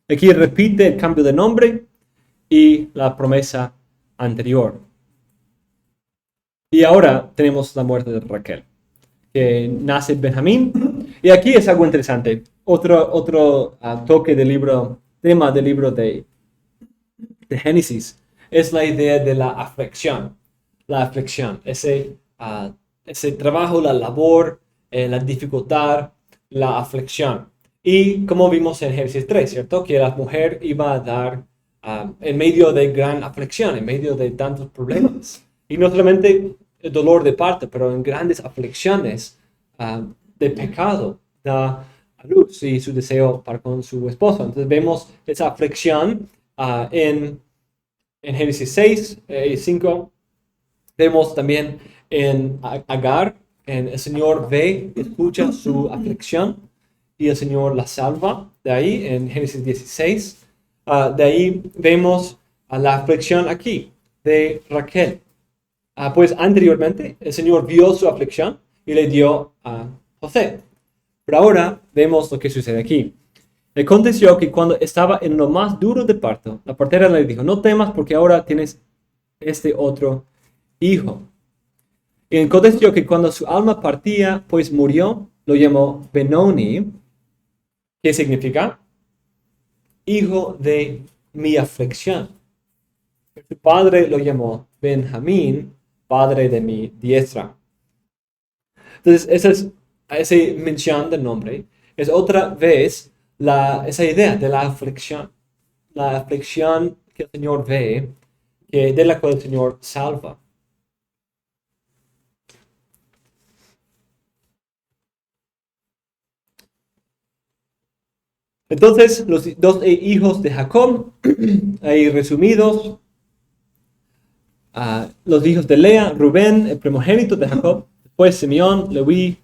Aquí repite el cambio de nombre y la promesa anterior. Y ahora tenemos la muerte de Raquel, que nace Benjamín. Y aquí es algo interesante. Otro toque del libro, tema del libro de Génesis, es la idea de la aflicción. La aflicción, ese trabajo, la labor, la dificultad, la aflicción. Y como vimos en Génesis 3, ¿cierto? Que la mujer iba a dar en medio de gran aflicción, en medio de tantos problemas. Y no solamente el dolor de parto, pero en grandes aflicciones de pecado, da a luz y su deseo para con su esposo. Entonces vemos esa aflicción en Génesis 6 y 5. Vemos también en Agar, el Señor ve, escucha su aflicción y el Señor la salva. De ahí, en Génesis 16, de ahí vemos la aflicción aquí de Raquel. Pues anteriormente el Señor vio su aflicción y le dio a José. Pero ahora vemos lo que sucede aquí. Le aconteció que cuando estaba en lo más duro de parto, la partera le dijo, no temas porque ahora tienes este otro hijo. Y aconteció que cuando su alma partía, pues murió, lo llamó Benoni, que significa hijo de mi aflicción. Su padre lo llamó Benjamín, padre de mi diestra. Entonces, esa mención del nombre es otra vez esa idea de la aflicción que el Señor ve, de la cual el Señor salva. Entonces, los dos hijos de Jacob, ahí resumidos, los hijos de Lea, Rubén, el primogénito de Jacob, después Simeón, Leví,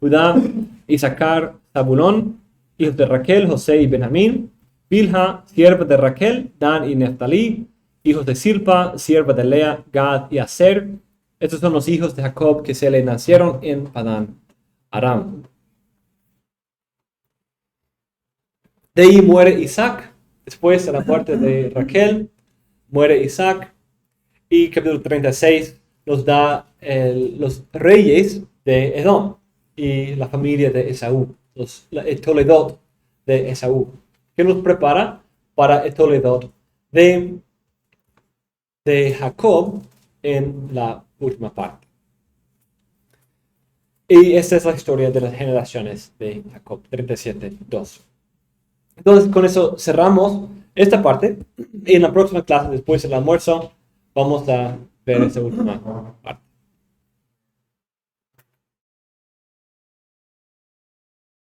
Judá, Isaacar, Zabulón, hijos de Raquel, José y Benjamín, Bilha, sierva de Raquel, Dan y Neftalí, hijos de Silpa, sierva de Lea, Gad y Aser. Estos son los hijos de Jacob que se le nacieron en Padán Aram. De ahí muere Isaac, después de la muerte de Raquel, muere Isaac, y capítulo 36 nos da los reyes de Edom y la familia de Esaú, el Toledot de Esaú, que nos prepara para el Toledot de Jacob en la última parte. Y esta es la historia de las generaciones de Jacob, 37:2. Entonces, con eso cerramos esta parte. Y en la próxima clase, después del almuerzo, vamos a ver esta última parte.